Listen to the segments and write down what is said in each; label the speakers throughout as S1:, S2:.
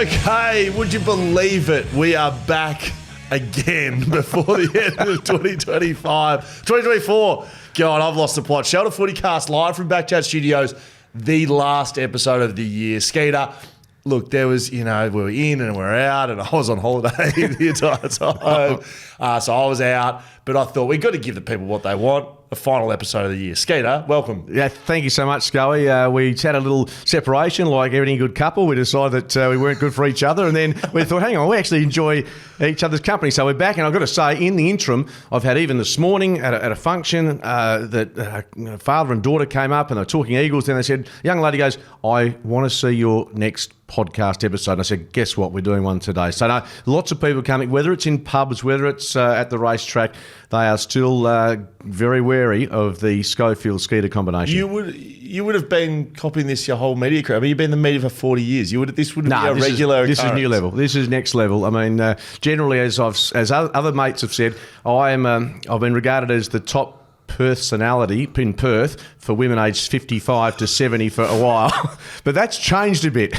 S1: Okay, would you believe it? We are back again before the end of 2024. God, I've lost the plot. Shelter FootyCast live from BackChat Studios, the last episode of the year. Skeeter, look, there was, we were in and we were out, and I was on holiday the entire time. So I was out, but I thought we've got to give the people what they want. The final episode of the year. Skeeter, welcome.
S2: Yeah, thank you so much, Scully. We had a little separation like any good couple. We decided that we weren't good for each other, and then we thought, hang on, we actually enjoy each other's company. So we're back, and I've got to say, in the interim, I've had even this morning at a function that father and daughter came up and they were talking Eagles, and they said, young lady goes, I want to see your next podcast episode. And I said, guess what? We're doing one today. So no, lots of people coming, whether it's in pubs, whether it's at the racetrack, they are still very wary of the Schofield Skeeter combination.
S1: You would have been copying this your whole media career. I mean, you've been in the media for 40 years. This would be a regular occurrence.
S2: This is new level. This is next level. I mean, generally, as other mates have said, I've been regarded as the top personality in Perth for women aged 55 to 70 for a while, but that's changed a bit.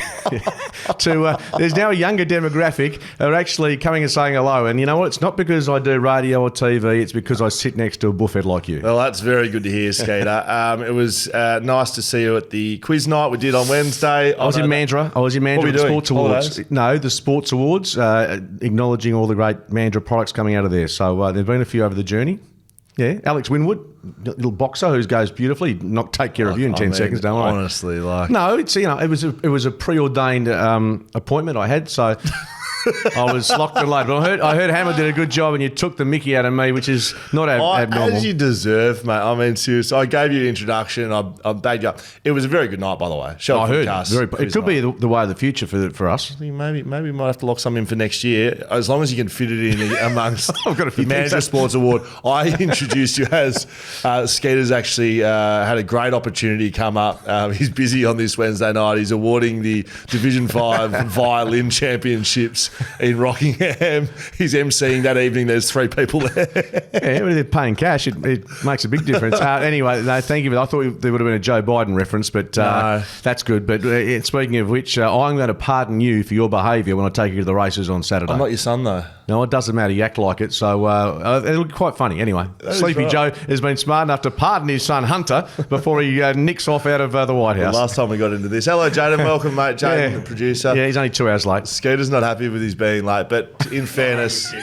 S2: There's now a younger demographic who are actually coming and saying hello, and you know what? It's not because I do radio or TV, it's because I sit next to a buffet like you.
S1: Well, that's very good to hear, Skeeter. It was nice to see you at the quiz night we did on Wednesday.
S2: I was in Mandurah at the Sports Awards. No, the Sports Awards, acknowledging all the great Mandurah products coming out of there. So there's been a few over the journey. Yeah, Alex Winwood, little boxer who goes beautifully, take care of you in 10 seconds, don't worry.
S1: Honestly,
S2: no, it's it was a preordained appointment I had, so I was locked and loaded. But I heard Hammer did a good job, and you took the mickey out of me, which is not abnormal.
S1: As you deserve, mate. I mean, seriously, I gave you an introduction. I bagged you up. It was a very good night, by the way.
S2: I heard. It could be the way of the future for us.
S1: I think maybe we might have to lock some in for next year, as long as you can fit it in amongst
S2: I've got a few
S1: the Manager Sports Award. I introduced you as Skeeter's actually had a great opportunity come up. He's busy on this Wednesday night. He's awarding the Division 5 Violin Championships in Rockingham. He's emceeing that evening. There's 3 people there.
S2: Yeah, but they're paying cash. It makes a big difference. Anyway, no, thank you. I thought there would have been a Joe Biden reference, but
S1: no.
S2: That's good. But speaking of which, I'm going to pardon you for your behaviour when I take you to the races on Saturday.
S1: I'm not your son, though.
S2: No, it doesn't matter. You act like it. So it'll be quite funny. Anyway, Sleepy
S1: right.
S2: Joe has been smart enough to pardon his son Hunter before he nicks off out of the White House.
S1: Last time we got into this. Hello, Jaden. Welcome, mate. Jaden, the producer.
S2: Yeah, he's only 2 hours late.
S1: Skeeter's not happy with his being late, but in fairness...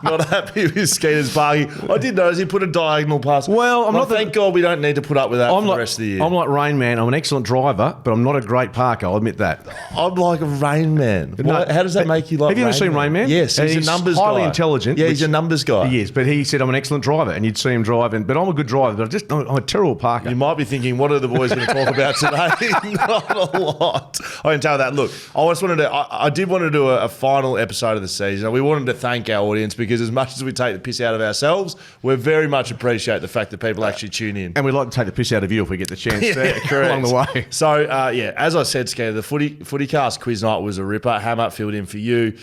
S1: Not happy with Skeeter's parking. I did notice he put a diagonal pass.
S2: Well,
S1: thank God we don't need to put up with that for the rest of the year.
S2: I'm like Rain Man. I'm an excellent driver, but I'm not a great parker. I'll admit that.
S1: I'm like a Rain Man. How does that make you like?
S2: Have you ever seen Rain Man?
S1: Yes, he's a numbers guy.
S2: Highly intelligent.
S1: Yeah, he's a numbers guy.
S2: He is, but he said I'm an excellent driver, and you'd see him driving. But I'm a good driver, but I'm a terrible parker.
S1: You might be thinking, what are the boys going to talk about today? Not a lot. I can tell that. Look, I did want to do a final episode of the season. We wanted to thank our audience because as much as we take the piss out of ourselves, we very much appreciate the fact that people actually tune in.
S2: And we'd like to take the piss out of you if we get the chance along the way.
S1: So, as I said, Skeeter, the FootyCast quiz night was a ripper. Hammer filled in for you.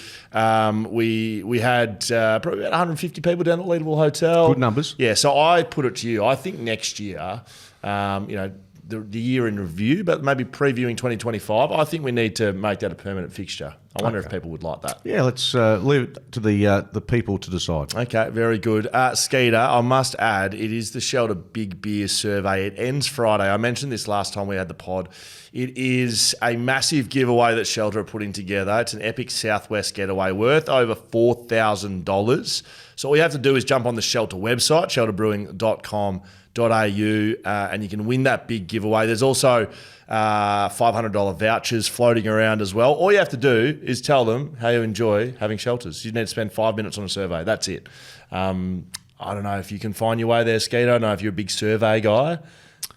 S1: We had probably about 150 people down at Leadville Hotel.
S2: Good numbers.
S1: Yeah, so I put it to you. I think next year, the year in review, but maybe previewing 2025, I think we need to make that a permanent fixture. I wonder if people would like that.
S2: Yeah, let's leave it to the people to decide.
S1: Okay, very good. Skeeter, I must add, it is the Shelter Big Beer Survey. It ends Friday. I mentioned this last time we had the pod. It is a massive giveaway that Shelter are putting together. It's an epic Southwest getaway worth over $4,000. So all you have to do is jump on the Shelter website, shelterbrewing.com.au, and you can win that big giveaway. There's also $500 vouchers floating around as well. All you have to do is tell them how you enjoy having shelters. You need to spend 5 minutes on a survey. That's it. I don't know if you can find your way there, Skeeter. I don't know if you're a big survey guy.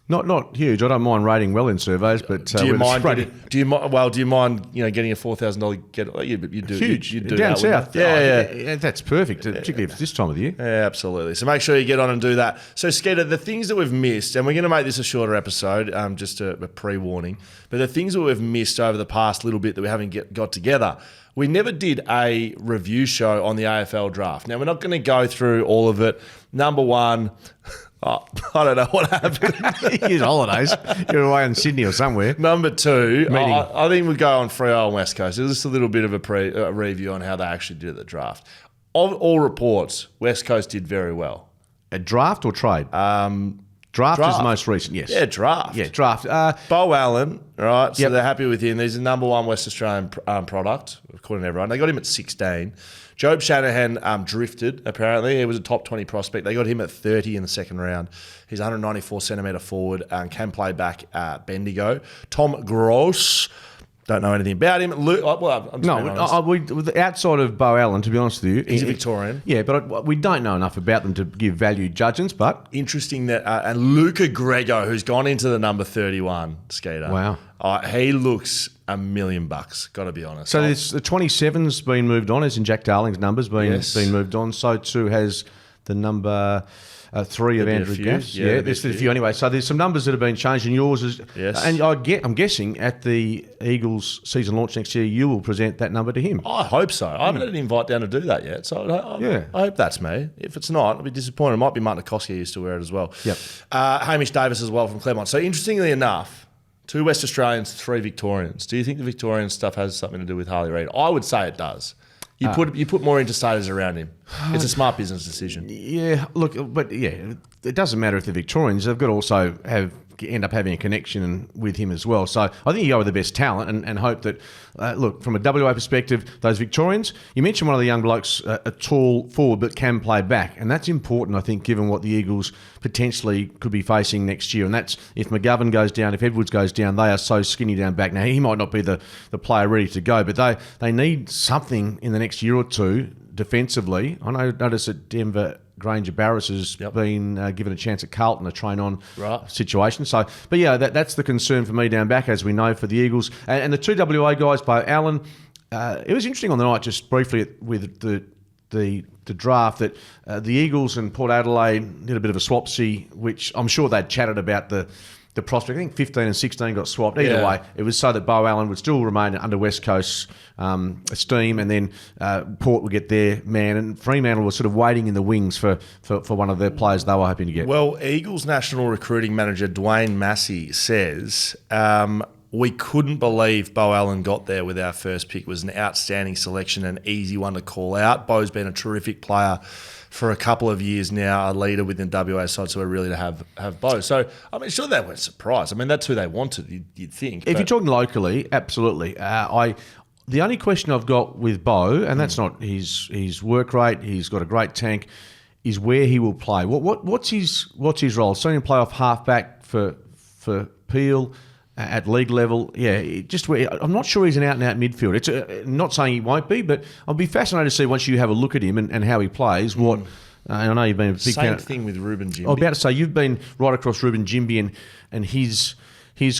S2: Not huge. I don't mind rating well in surveys, but
S1: do you mind? Do you mind getting a $4,000 get? You do
S2: huge.
S1: You do
S2: down
S1: that,
S2: south.
S1: Yeah,
S2: that's perfect, particularly if it's this time of the year.
S1: Yeah, absolutely. So make sure you get on and do that. So Skeeter, the things that we've missed, and we're going to make this a shorter episode, just a pre-warning. But the things that we've missed over the past little bit that we haven't got together. we never did a review show on the AFL draft. Now, we're not going to go through all of it. Number one, I don't know what happened.
S2: You're on holidays. You're away in Sydney or somewhere.
S1: Number two, I think we go on Freo and West Coast. There's just a little bit of a review on how they actually did at the draft. Of all reports, West Coast did very well.
S2: A draft or trade? Draft is the most recent, yes.
S1: Yeah, draft.
S2: Yeah, draft.
S1: Bo Allen, right? So
S2: Yep.
S1: they're happy with him. He's the number one West Australian product, according to everyone. They got him at 16. Job Shanahan drifted, apparently. He was a top 20 prospect. They got him at 30 in the second round. He's 194 centimetre forward and can play back at Bendigo. Tom Gross, don't know anything about him.
S2: Outside of Bo Allen, to be honest with you.
S1: He's a Victorian.
S2: Yeah, but we don't know enough about them to give valued judgments, but...
S1: Interesting that, and Luca Grego, who's gone into the number 31 Skeeter.
S2: Wow.
S1: He looks $1 million, got to be honest.
S2: So the 27's been moved on, as in Jack Darling's number's been moved on. So too has the number 3 of Andrew Gaff's. Yeah, there's a few anyway. So there's some numbers that have been changed, and yours is.
S1: Yes.
S2: And I'm guessing at the Eagles season launch next year, you will present that number to him.
S1: I hope so. I haven't had an invite down to do that yet, so I hope that's me. If it's not, I'll be disappointed. It might be Martin Nikoski used to wear it as well.
S2: Yep.
S1: Hamish Davis as well from Claremont. So interestingly enough, 2 West Australians, 3 Victorians. Do you think the Victorian stuff has something to do with Harley Reid? I would say it does. You put more interstaters around him. It's a smart business decision.
S2: Yeah, look, but yeah, it doesn't matter if they're Victorians. They've got to also end up having a connection with him as well. So I think you go with the best talent and hope that, look, from a WA perspective, those Victorians, you mentioned one of the young blokes, a tall forward but can play back. And that's important, I think, given what the Eagles potentially could be facing next year. And that's if McGovern goes down, if Edwards goes down, they are so skinny down back. Now, he might not be the player ready to go, but they need something in the next year or two defensively. I noticed that Denver Granger Barris has been given a chance at Carlton, a train-on situation. So, but yeah, that's the concern for me down back, as we know, for the Eagles. And the 2 WA guys, Bo Allen, it was interesting on the night, just briefly with the draft, that the Eagles and Port Adelaide did a bit of a swapsy, which I'm sure they'd chatted about the prospect. I think 15 and 16 got swapped. Either way, it was so that Bo Allen would still remain under West Coast's esteem, and then Port would get their man, and Fremantle was sort of waiting in the wings for one of their players they were hoping to get.
S1: Well, Eagles national recruiting manager Dwayne Massey says, we couldn't believe Bo Allen got there with our first pick. It was an outstanding selection, an easy one to call out. Bo's been a terrific player for a couple of years now, a leader within WA side, so we're really to have Bo. So, I mean, sure, they weren't surprised. I mean, that's who they wanted, you'd think.
S2: If you're talking locally, absolutely. The only question I've got with Bo, and that's not his work rate, he's got a great tank, is where he will play. What's his role? I've seen him play off halfback for Peel at league level. Yeah, just where, I'm not sure he's an out-and-out midfield. It's not saying he won't be, but I'll be fascinated to see once you have a look at him and how he plays. What I know you've been a big
S1: same thing with Ruben Jimby.
S2: I was about to say you've been right across Ruben Jimby and his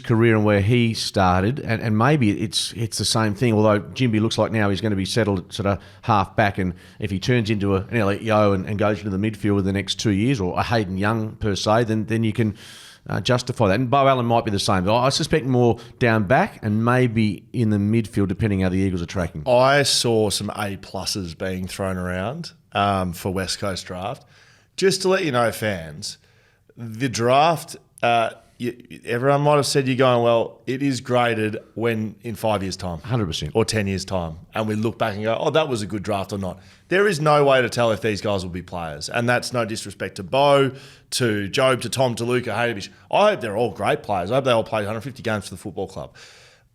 S2: career and where he started, and maybe it's the same thing. Although Jimby looks like now he's going to be settled at sort of half back, and if he turns into an Elliot Yeo and goes into the midfield in the next 2 years, or a Hayden Young per se, then you can justify that. And Bo Allen might be the same. But I suspect more down back and maybe in the midfield, depending how the Eagles are tracking.
S1: I saw some A-pluses being thrown around for West Coast draft. Just to let you know, fans, the draft, everyone might have said you're going, well, it is graded when in 5 years' time.
S2: 100%.
S1: Or 10 years' time. And we look back and go, oh, that was a good draft or not. There is no way to tell if these guys will be players. And that's no disrespect to Bo, to Job, to Tom, to Luca, Haydovic. I hope they're all great players. I hope they all played 150 games for the football club.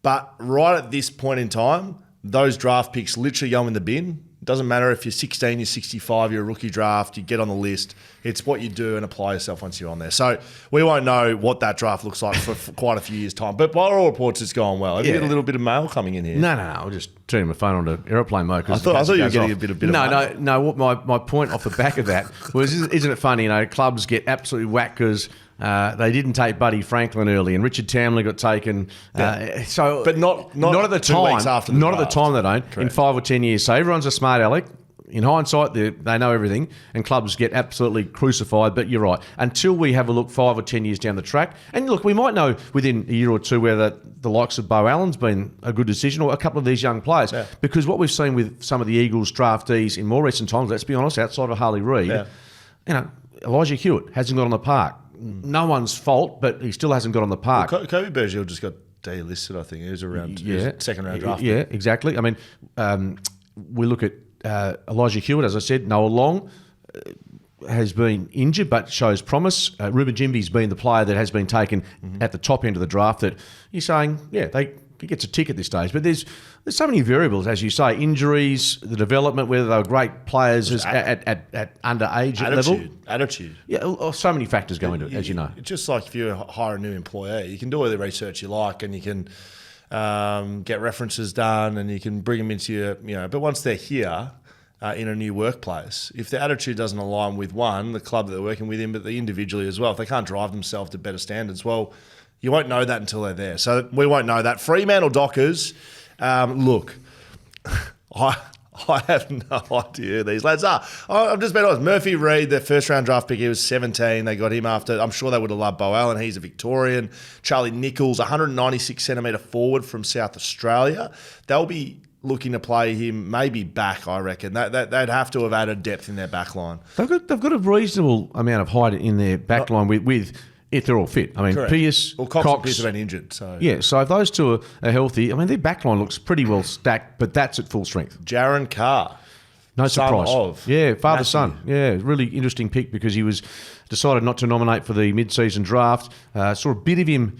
S1: But right at this point in time, those draft picks literally go in the bin. It doesn't matter if you're 16, you're 65, you're a rookie draft, you get on the list. It's what you do and apply yourself once you're on there. So we won't know what that draft looks like for quite a few years' time. But by all reports, it's going well. Have you got a little bit of mail coming in here?
S2: No. I'll just turn my phone on to aeroplane mode.
S1: I thought you were getting a bit of money.
S2: No. What my point off the back of that was, isn't it funny? You know, clubs get absolutely whacked because they didn't take Buddy Franklin early, and Richard Townley got taken.
S1: But not
S2: at the
S1: 2
S2: time.
S1: weeks after the
S2: not
S1: draft.
S2: at the time they don't.
S1: Correct.
S2: In 5 or 10 years. So everyone's a smart aleck. in hindsight, they know everything, and clubs get absolutely crucified. But you're right. Until we have a look 5 or 10 years down the track, and look, we might know within a year or two whether the likes of Bo Allen's been a good decision, or a couple of these young players. Yeah. Because what we've seen with some of the Eagles draftees in more recent times, let's be honest, outside of Harley Reid, Elijah Hewitt hasn't got on the park. No one's fault, but he still hasn't got on the park.
S1: Well, Kobe Bergeron just got delisted, I think. He was around second round draft.
S2: Yeah, exactly. I mean, we look at Elijah Hewitt, as I said. Noah Long has been injured but shows promise. Ruben Jimby's been the player that has been taken at the top end of the draft that you're saying, he gets a tick at this stage. But there's so many variables, as you say, injuries, the development, whether they were great players at underage level.
S1: Attitude.
S2: Yeah, so many factors go into it, as you know.
S1: It's just like if you hire a new employee, you can do all the research you like and you can get references done and you can bring them into your, but once they're here in a new workplace, if the attitude doesn't align with the club that they're working with, but the individually as well, if they can't drive themselves to better standards, well, you won't know that until they're there. So we won't know that. Fremantle Dockers, look, I have no idea who these lads are. I'm just being honest. Murphy Reid, their first round draft pick, he was 17. They got him after. I'm sure they would have loved Bo Allen. He's a Victorian. Charlie Nichols, 196 centimetre forward from South Australia. They'll be looking to play him maybe back, I reckon. They'd have to have added depth in their back line.
S2: They've got a reasonable amount of height in their back line with if they're all fit. I mean,
S1: correct.
S2: Pierce,
S1: Cox and Pierce have been injured. So
S2: if those two are healthy, I mean, their back line looks pretty well stacked, but that's at full strength.
S1: Jaron Carr.
S2: No surprise. Father-son.
S1: Matthew.
S2: Yeah, really interesting pick because he was decided not to nominate for the mid-season draft. Saw a bit of him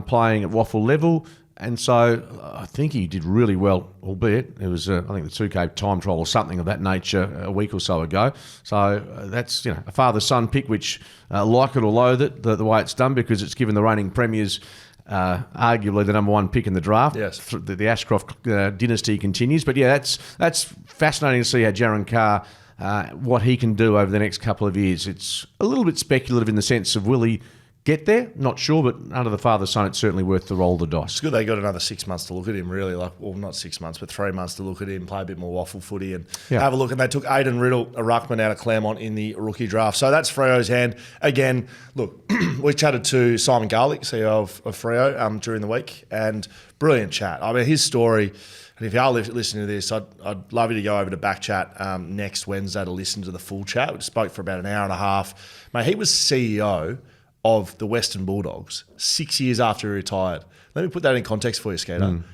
S2: playing at Waffle level. And so I think he did really well, albeit it was, I think, the 2K time trial or something of that nature a week or so ago. So that's a father-son pick, which like it or loathe it, the way it's done, because it's given the reigning premiers arguably the number one pick in the draft.
S1: Yes.
S2: The Ashcroft dynasty continues. But that's fascinating to see how Jaron Carr, what he can do over the next couple of years. It's a little bit speculative in the sense of will he get there? Not sure, but under the father's son, it's certainly worth the roll of the dice.
S1: It's good they got another 6 months to look at him, really. Not 6 months, but 3 months to look at him, play a bit more waffle footy and have a look. And they took Aidan Riddle, a ruckman out of Claremont in the rookie draft. So that's Freo's hand. Again, look, we chatted to Simon Garlick, CEO of Freo, during the week, and brilliant chat. I mean, his story, and if you are listening to this, I'd love you to go over to BackChat next Wednesday to listen to the full chat. We spoke for about an hour and a half. Mate, he was CEO of the Western Bulldogs 6 years after he retired. Let me put that in context for you, Skater.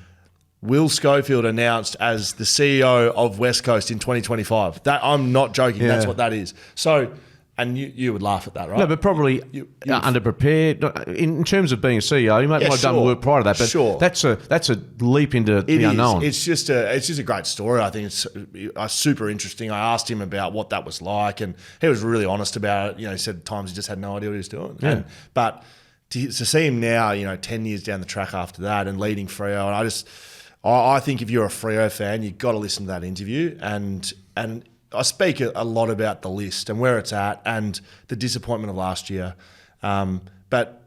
S1: Will Schofield announced as the CEO of West Coast in 2025. That I'm not joking. That's what that is. So, and you would laugh at that, right?
S2: No, but probably underprepared. In terms of being a CEO, you might have done work prior to that, but that's a leap into the unknown.
S1: It's just a great story. I think it's super interesting. I asked him about what that was like, and he was really honest about it. He said at times he just had no idea what he was doing.
S2: Yeah.
S1: But to see him now, 10 years down the track after that and leading Freo, and I think if you're a Freo fan, you've got to listen to that interview. And I speak a lot about the list and where it's at and the disappointment of last year. But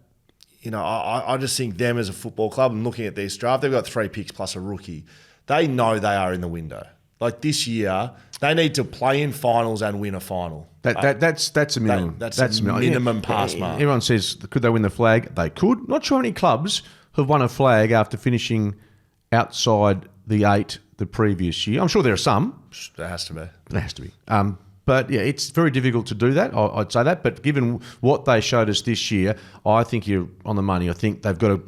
S1: I just think them as a football club, and looking at this draft, they've got 3 picks plus a rookie. They know they are in the window. Like this year, they need to play in finals and win a final.
S2: That's a minimum.
S1: That's a minimum pass mark.
S2: Everyone says, could they win the flag? They could. Not sure how many clubs have won a flag after finishing outside the 8 the previous year. I'm sure there are some.
S1: There has to be.
S2: There has to be. But yeah, it's very difficult to do that. I'd say that. But given what they showed us this year, I think you're on the money. I think they've got to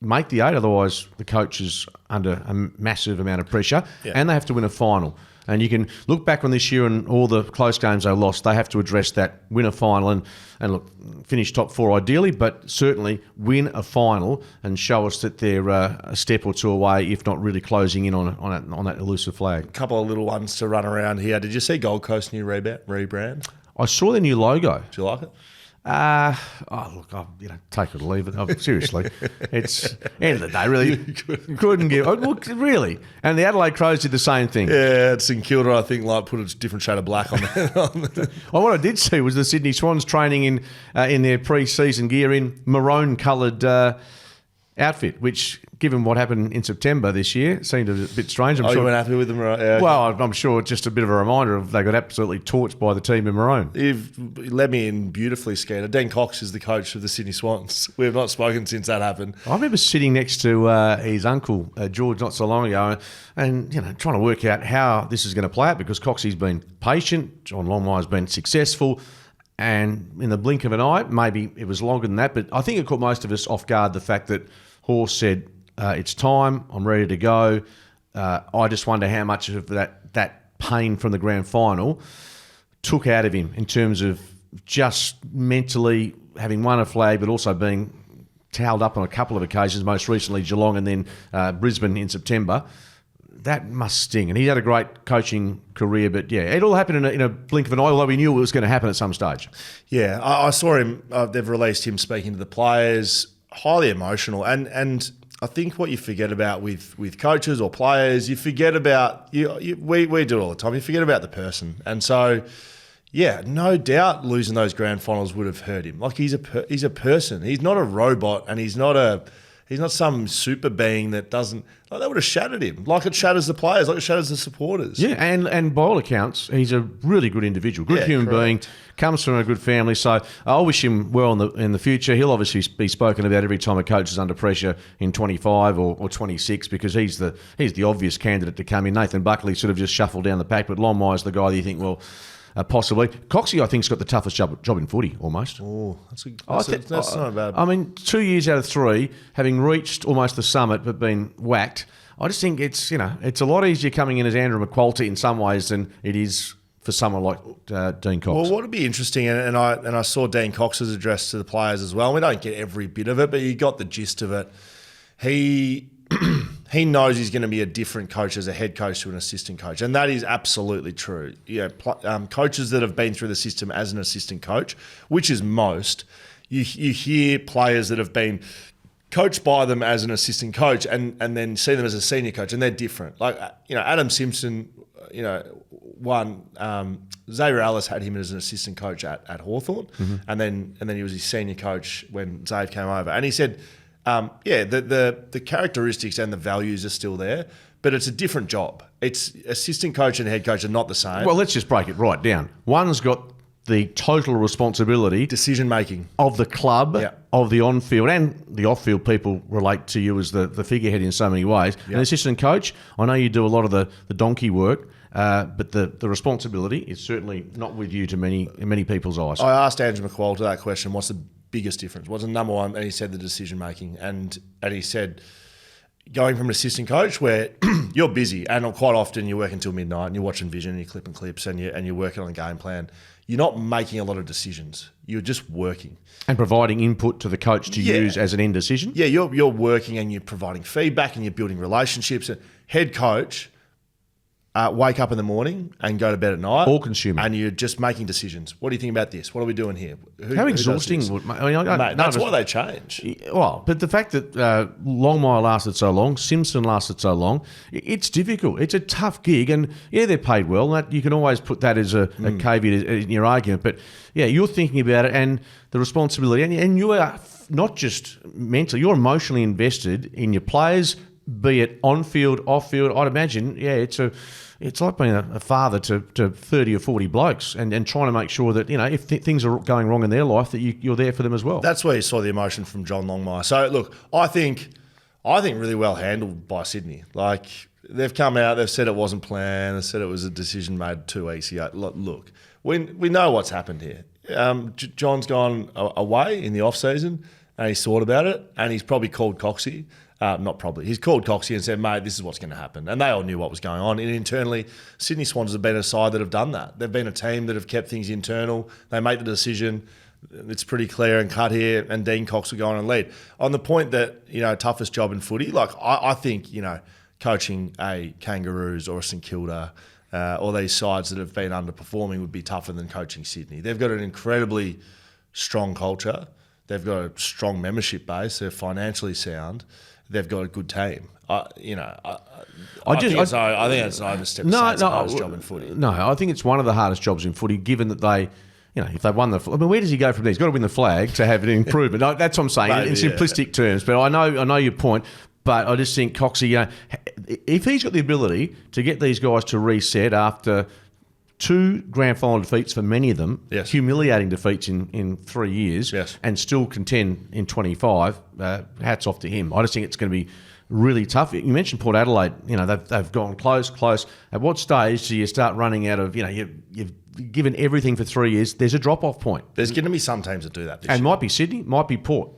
S2: make the 8, otherwise the coach is under a massive amount of pressure, and they have to win a final. And you can look back on this year and all the close games they lost. They have to address that, win a final, and look, finish top 4 ideally, but certainly win a final and show us that they're a step or two away, if not really closing in on that elusive flag. A
S1: couple of little ones to run around here. Did you see Gold Coast new rebrand?
S2: I saw their new logo.
S1: Do you like it?
S2: Take it or leave it. Seriously, it's end of the day. Really, couldn't give. Look, really, and the Adelaide Crows did the same thing.
S1: Yeah, St Kilda, I think, put a different shade of black on there.
S2: Well, what I did see was the Sydney Swans training in their pre-season gear in maroon-coloured outfit, which, given what happened in September this year, seemed a bit strange.
S1: You weren't happy with them, right? Yeah.
S2: Well, I'm sure just a bit of a reminder of they got absolutely torched by the team in maroon.
S1: You've led me in beautifully, Skeeter. Dean Cox is the coach of the Sydney Swans. We have not spoken since that happened.
S2: I remember sitting next to his uncle, George, not so long ago, and trying to work out how this is going to play out, because Coxie's been patient, John Longmire's been successful, and in the blink of an eye, maybe it was longer than that, but I think it caught most of us off guard, the fact that Horse said, it's time, I'm ready to go. I just wonder how much of that pain from the grand final took out of him in terms of just mentally having won a flag, but also being towelled up on a couple of occasions, most recently Geelong and then Brisbane in September. That must sting. And he had a great coaching career, but yeah, it all happened in a blink of an eye, although we knew it was going to happen at some stage.
S1: Yeah, I saw him, they've released him speaking to the players, highly emotional. And I think what you forget about with coaches or players, you forget about, we do it all the time, you forget about the person. And so, yeah, no doubt losing those grand finals would have hurt him. Like, he's a person. He's not a robot, and he's not some super being that doesn't. Like, that would have shattered him. Like it shatters the players. Like it shatters the supporters.
S2: Yeah, and by all accounts, he's a really good individual, good human being. Comes from a good family. So I wish him well in the future. He'll obviously be spoken about every time a coach is under pressure in 25 or 26, because he's the obvious candidate to come in. Nathan Buckley sort of just shuffled down the pack, but Longmire's the guy that you think, well. Possibly. Coxie, I think, has got the toughest job in footy, almost.
S1: Oh, that's not bad.
S2: I mean, 2 years out of 3, having reached almost the summit but been whacked, I just think it's a lot easier coming in as Andrew McQualter in some ways than it is for someone like Dean Cox.
S1: Well, what would be interesting, and I saw Dean Cox's address to the players as well. We don't get every bit of it, but you got the gist of it. He knows he's going to be a different coach as a head coach to an assistant coach, and that is absolutely true. Coaches that have been through the system as an assistant coach, which is most, you hear players that have been coached by them as an assistant coach and then see them as a senior coach, and they're different. Like, Adam Simpson, Xavier Ellis had him as an assistant coach at Hawthorn, and then he was his senior coach when Xav came over, and he said, the characteristics and the values are still there, but it's a different job. It's assistant coach and head coach are not the same.
S2: Well, let's just break it right down. One's got the total responsibility,
S1: decision making
S2: of the club, of the on-field and the off-field. People relate to you as the figurehead in so many ways. Yep. An assistant coach, I know you do a lot of the donkey work, but the responsibility is certainly not with you to many people's eyes.
S1: I asked Andrew McQualter that question. What's the biggest difference? What's the number one? And he said the decision making, and he said going from an assistant coach where you're busy and quite often you work until midnight and you're watching vision and you're clipping clips and you're working on a game plan. You're not making a lot of decisions. You're just working
S2: and providing input to the coach to use as an end decision.
S1: Yeah, you're working and you're providing feedback and you're building relationships. Head coach. Wake up in the morning and go to bed at night.
S2: All consuming.
S1: And you're just making decisions. What do you think about this? What are we doing here?
S2: How exhausting would...
S1: that's why they change.
S2: Well, but the fact that Longmire lasted so long, Simpson lasted so long, it's difficult. It's a tough gig, and they're paid well. And you can always put that as a caveat in your argument. But you're thinking about it and the responsibility, and you are not just mentally, you're emotionally invested in your players, be it on-field, off-field. I'd imagine, it's like being a father to 30 or 40 blokes and trying to make sure that, if things are going wrong in their life, that you're there for them as well.
S1: That's where you saw the emotion from John Longmire. So, look, I think really well handled by Sydney. Like, they've come out, they've said it wasn't planned, they said it was a decision made 2 weeks ago. Look, we know what's happened here. John's gone away in the off-season and he's thought about it, and he's probably called Coxie. He's called Coxie and said, mate, this is what's going to happen. And they all knew what was going on. And internally, Sydney Swans have been a side that have done that. They've been a team that have kept things internal. They make the decision. It's pretty clear and cut here, and Dean Cox will go on and lead. On the point that, toughest job in footy, like I think, coaching a Kangaroos or a St Kilda or these sides that have been underperforming would be tougher than coaching Sydney. They've got an incredibly strong culture. They've got a strong membership base. They're financially sound. They've got a good team. I think it's an overstep to say it's the hardest job in footy.
S2: No, I think it's one of the hardest jobs in footy, given that they if they won where does he go from there? He's got to win the flag to have an improvement. No, that's what I'm saying in simplistic terms. But I know your point. But I just think Coxie, if he's got the ability to get these guys to reset after 2 grand final defeats for many of them, humiliating defeats in 3 years, and still contend in 25, hats off to him. I just think it's going to be really tough. You mentioned Port Adelaide. They've gone close. At what stage do you start running out of, you've given everything for 3 years, there's a drop-off point.
S1: There's going to be some teams that do that this
S2: year.
S1: Might
S2: be Sydney, might be Port.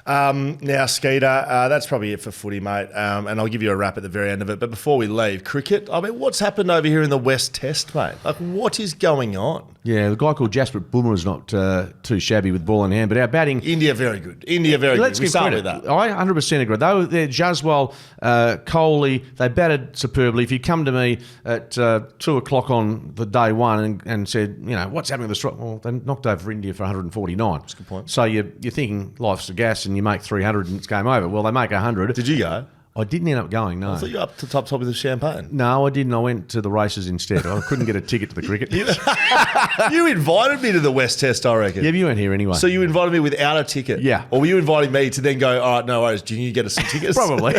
S1: Now, Skeeter, that's probably it for footy, mate. And I'll give you a wrap at the very end of it. But before we leave, cricket, I mean, what's happened over here in the West Test, mate? Like, what is going on?
S2: Yeah, the guy called Jasper Boomer is not too shabby with ball in hand, but our batting...
S1: India, very good. Let's start with that.
S2: I 100% agree. They're Jaswal, Kohli, they batted superbly. If you come to me at 2 o'clock on the day one and said, what's happening with the strike? Well, they knocked over India for 149.
S1: That's a good point.
S2: So you're thinking life's a gas and you make 300 and it's game over. Well, they make 100.
S1: Did you go?
S2: I didn't end up going, no.
S1: I thought you were up to the top of the champagne.
S2: No, I didn't. I went to the races instead. I couldn't get a ticket to the cricket.
S1: You invited me to the West Test, I reckon.
S2: Yeah, but you weren't here anyway.
S1: So you invited me without a ticket?
S2: Yeah.
S1: Or were you inviting me to then go, all right, no worries, do you get us some tickets?
S2: Probably.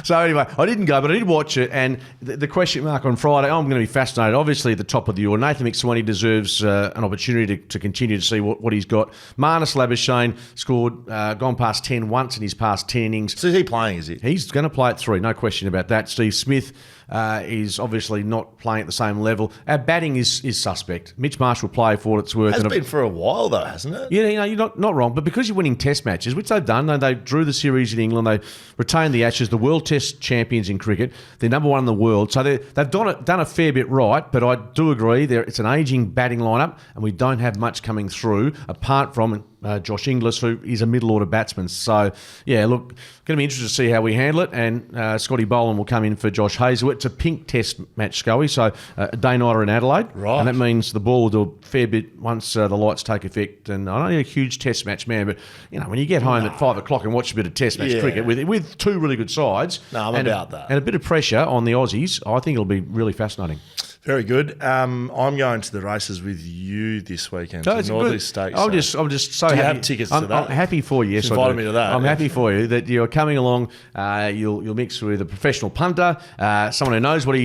S2: So anyway, I didn't go, but I did watch it. And the question mark on Friday, I'm going to be fascinated. Obviously, at the top of the order, Nathan McSwaney deserves an opportunity to continue to see what he's got. Marnus Labuschagne scored, gone past 10 once in his past 10 innings.
S1: So is he playing, is he?
S2: He's going to play at 3, no question about that. Steve Smith is obviously not playing at the same level. Our batting is suspect. Mitch Marsh will play for what it's worth.
S1: It's been for a while, though, hasn't it?
S2: Yeah, you're not wrong. But because you're winning test matches, which they've done, they drew the series in England, they retained the Ashes, the World Test champions in cricket. They're number 1 in the world. So they've done a fair bit right, but I do agree it's an ageing batting lineup, and we don't have much coming through, apart from Josh Inglis, who is a middle-order batsman. So, yeah, look, going to be interested to see how we handle it. And Scotty Boland will come in for Josh Hazlewood. It's a pink test match, Scully, so a day-nighter in Adelaide. Right. And that means the ball will do a fair bit once the lights take effect. And I'm not a huge test match man, but, when you get home at 5 o'clock and watch a bit of test match cricket with 2 really good sides.
S1: No, I'm about that.
S2: And a bit of pressure on the Aussies, I think it'll be really fascinating.
S1: Very good. I'm going to the races with you this weekend.
S2: No, it's
S1: Northerly
S2: good.
S1: Stakes.
S2: I'm just so
S1: Do you
S2: happy.
S1: have tickets to that?
S2: I'm happy for you. Yes,
S1: invited me to that.
S2: I'm happy for you that you're coming along. You'll mix with a professional punter, someone who knows what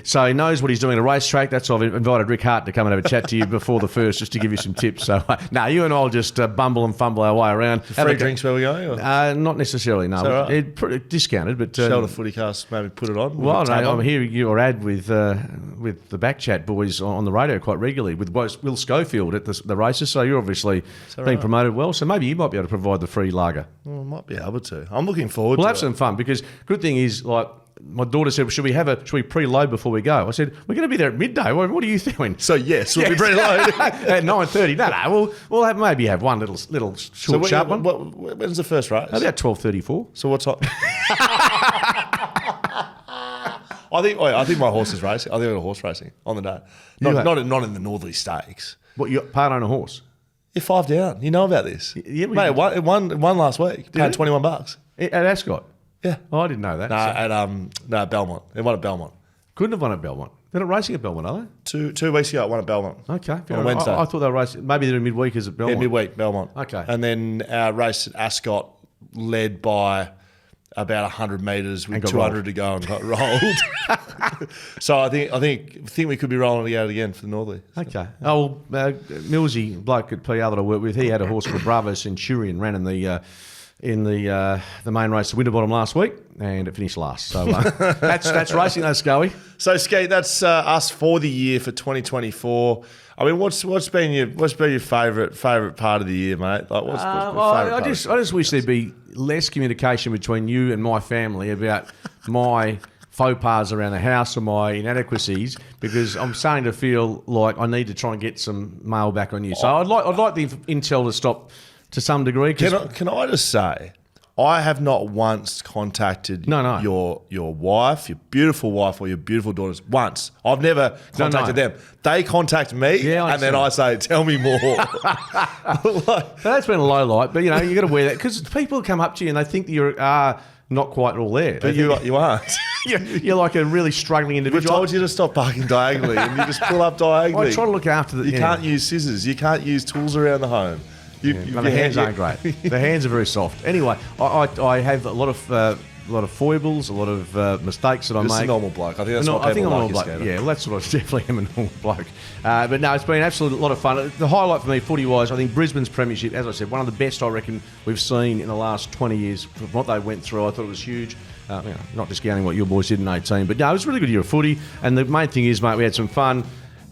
S2: so he knows what he's doing at a racetrack. That's why I've invited Rick Hart to come and have a chat to you before the first, just to give you some tips. So you and I'll just bumble and fumble our way around.
S1: Free drinks where we go?
S2: Not necessarily. No, pretty discounted, but
S1: Shoulder FootyCast maybe put it on.
S2: Well, I'm hearing your ad with the BackChat boys on the radio quite regularly with Will Schofield at the races, so you're obviously being promoted well, so maybe you might be able to provide the free lager.
S1: Well, I might be able to. I'm looking forward to it.
S2: We'll have some fun, because good thing is, like, my daughter said, should we preload before we go? I said, we're going to be there at midday. What are you doing?
S1: So yes, we'll be preload
S2: at 9:30. No, we'll maybe have one little short sharp one.
S1: When's the first race?
S2: About 12:34.
S1: So what's up? I think my horse is racing. I think I'm horse racing on the day. Not in the Northerly Stakes.
S2: What, you part on a horse?
S1: Yeah, 5 down. You know about this.
S2: Yeah,
S1: mate, it won last week. Paid $21.
S2: At Ascot?
S1: Yeah.
S2: Oh, I didn't know that.
S1: At Belmont. It won at Belmont.
S2: Couldn't have won at Belmont. They're not racing at Belmont, are they?
S1: 2 weeks ago, it won at Belmont.
S2: Okay.
S1: On Wednesday.
S2: I thought they were racing. Maybe they're in midweek as at Belmont.
S1: Yeah, midweek, Belmont.
S2: Okay.
S1: And then our race at Ascot led by about 100 metres with 200 to go and got rolled. So I think we could be rolling it out again for the Northerly.
S2: Okay. Oh, well, Millsy, bloke at PR that I work with, he had a horse called Bravo Centurion, ran in the main race, the Winterbottom last week, and it finished last. So that's racing, though, Scully.
S1: So, Skate, that's us for the year for 2024. I mean, what's been your favourite part of the year, mate? Like, what's
S2: I just wish there'd be less communication between you and my family about my faux pas around the house or my inadequacies, because I'm starting to feel like I need to try and get some mail back on you. So I'd like the intel to stop to some degree.
S1: Can I just say, I have not once contacted your wife, your beautiful wife, or your beautiful daughters once. I've never contacted them. They contact me, and then I say, "Tell me more."
S2: That's been a low light, but you got to wear that, because people come up to you and they think that you're not quite all there.
S1: But you aren't.
S2: You're like a really struggling
S1: We
S2: individual.
S1: told you to stop parking diagonally, and you just pull up diagonally.
S2: I try to look after the...
S1: You can't use scissors. You can't use tools around the home.
S2: No, the hands aren't great. The hands are very soft. Anyway, I have a lot of foibles, a lot of mistakes that I
S1: Just
S2: make.
S1: a normal bloke. I think that's what people
S2: I'm a
S1: like.
S2: normal bloke. Yeah, well, that's what I definitely am, a normal bloke. But no, it's been absolutely a lot of fun. The highlight for me, footy-wise, I think Brisbane's premiership, as I said, one of the best I reckon we've seen in the last 20 years. From what they went through, I thought it was huge. Not discounting what your boys did in 18, but no, it was a really good year of footy. And the main thing is, mate, we had some fun.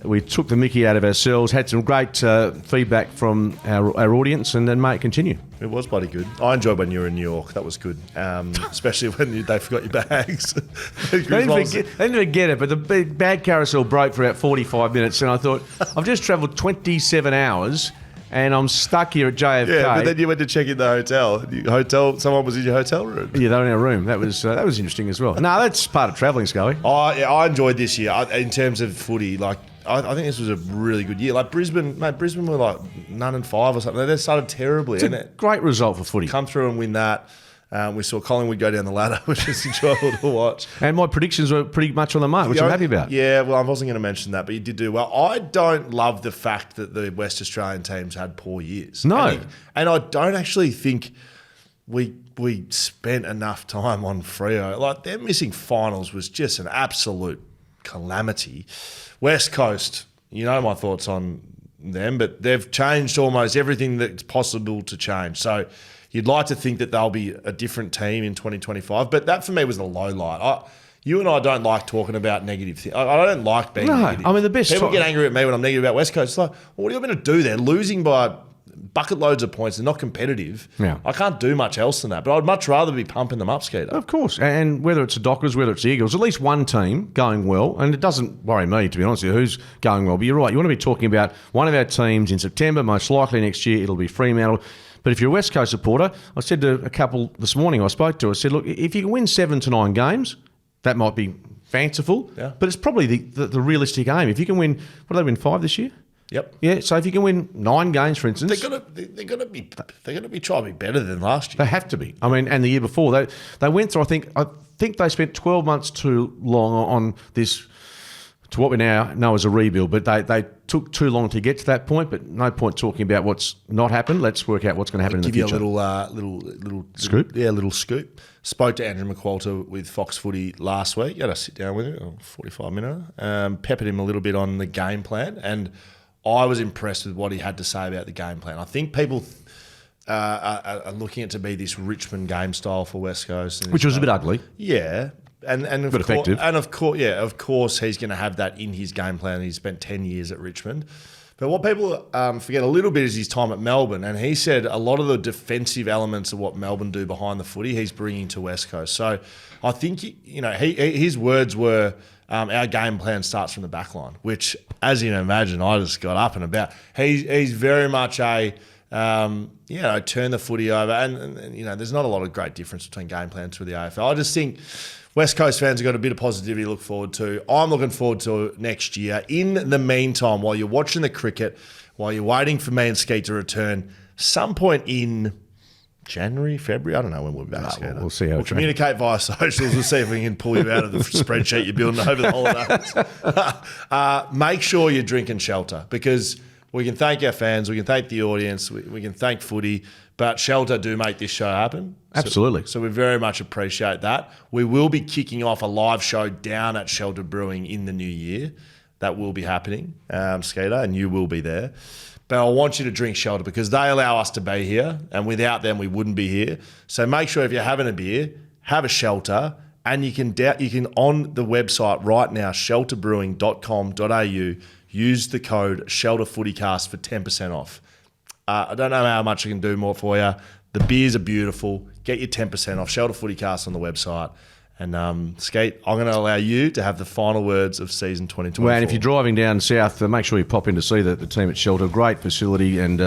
S2: We took the mickey out of ourselves, had some great feedback from our audience, and then, mate, continue.
S1: It was bloody good. I enjoyed when you were in New York. That was good, especially when they forgot your bags.
S2: They didn't forget it, but the bag carousel broke for about 45 minutes, and I thought, I've just travelled 27 hours, and I'm stuck here at JFK.
S1: Yeah, but then you went to check in the hotel. Someone was in your hotel room.
S2: Yeah, they were in our room. That was interesting as well. No, that's part of travelling, Scully.
S1: I enjoyed this year in terms of footy. Like, I think this was a really good year. Like Brisbane were like 9-5 or something. They started terribly.
S2: It's a great result for footy.
S1: Come through and win that. We saw Collingwood go down the ladder, which was enjoyable to watch.
S2: And my predictions were pretty much on the mark, which I'm happy about.
S1: Yeah, well, I wasn't going to mention that, but you did do well. I don't love the fact that the West Australian teams had poor years.
S2: No.
S1: And I don't actually think we spent enough time on Freo. Like, their missing finals was just an absolute calamity. West Coast, you know my thoughts on them, but they've changed almost everything that's possible to change. So you'd like to think that they'll be a different team in 2025, but that for me was the low light. You and I don't like talking about negative things. I don't like being negative.
S2: I mean, the best
S1: people get angry at me when I'm negative about West Coast. It's like, well, what are you going to do there? Losing by bucket loads of points and not competitive.
S2: Yeah.
S1: I can't do much else than that, but I'd much rather be pumping them up, Skeeter.
S2: Of course. And whether it's the Dockers, whether it's the Eagles, at least one team going well, and it doesn't worry me, to be honest with you, who's going well. But you're right, you want to be talking about one of our teams in September, most likely next year, it'll be Fremantle. But if you're a West Coast supporter, I said to a couple this morning I spoke to, I said, look, if you can win 7 to 9 games, that might be fanciful, but it's probably the realistic aim. If you can win, what did they win, 5 this year?
S1: Yep.
S2: Yeah. So if you can win 9 games, for instance,
S1: they're gonna be trying to be better than last year.
S2: They have to be. I mean, and the year before they went through. I think they spent 12 months too long on this, to what we now know as a rebuild. But they took too long to get to that point. But no point talking about what's not happened. Let's work out what's going to happen in the future.
S1: Give you a little
S2: scoop.
S1: Little scoop. Spoke to Andrew McQualter with Fox Footy last week. You had to sit down with him, 45 minutes. Peppered him a little bit on the game plan, and I was impressed with what he had to say about the game plan. I think people are looking at it to be this Richmond game style for West Coast,
S2: which was a bit ugly.
S1: Yeah, and
S2: but effective.
S1: And of course, he's going to have that in his game plan. He's spent 10 years at Richmond. But what people forget a little bit is his time at Melbourne, and he said a lot of the defensive elements of what Melbourne do behind the footy, he's bringing to West Coast. So I think his words were, our game plan starts from the back line, which, as you can imagine, I just got up and about. He's very much a turn the footy over, and there's not a lot of great difference between game plans for the AFL. I just think West Coast fans have got a bit of positivity to look forward to. I'm looking forward to next year. In the meantime, while you're watching the cricket, while you're waiting for me and Skeet to return, some point in January, February, I don't know when we'll be back.
S2: We'll see how
S1: we'll communicate via socials. We'll see if we can pull you out of the spreadsheet you're building over the holidays. Make sure you're drinking Shelter, because we can thank our fans, we can thank the audience, we can thank footy, but Shelter do make this show happen.
S2: Absolutely.
S1: So we very much appreciate that. We will be kicking off a live show down at Shelter Brewing in the new year. That will be happening, Skeeter, and you will be there. But I want you to drink Shelter because they allow us to be here, and without them, we wouldn't be here. So make sure if you're having a beer, have a Shelter, and you can on the website right now, shelterbrewing.com.au, use the code ShelterFootyCast for 10% off. I don't know how much I can do more for you. The beers are beautiful. Get your 10% off. Shelter FootyCast on the website. And Skate, I'm going to allow you to have the final words of season 2024.
S2: Well, and if you're driving down south, make sure you pop in to see the team at Shelter. Great facility, and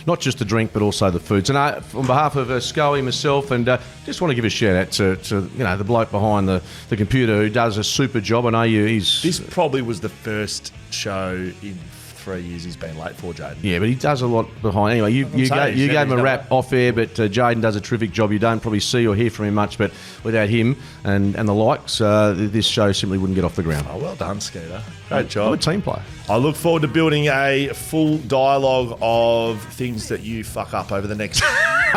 S2: not just the drink, but also the foods. And on behalf of Scully, myself, and just want to give a shout out to the bloke behind the computer who does a super job. I know he's...
S1: This probably was the first show in 3 years he's been late for, Jaden.
S2: Yeah, but he does a lot behind. Anyway, you gave him a rap off air, but Jaden does a terrific job. You don't probably see or hear from him much, but without him and the likes, this show simply wouldn't get off the ground.
S1: Oh, well done, Skeeter. Great job.
S2: I'm a team player.
S1: I look forward to building a full dialogue of things that you fuck up over the next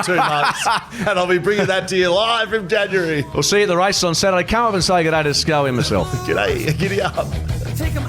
S1: 2 months. And I'll be bringing that to you live from January.
S2: We'll see you at the race on Saturday. Come up and say good day to Scully and myself.
S1: G'day, giddy up.
S3: Take 'em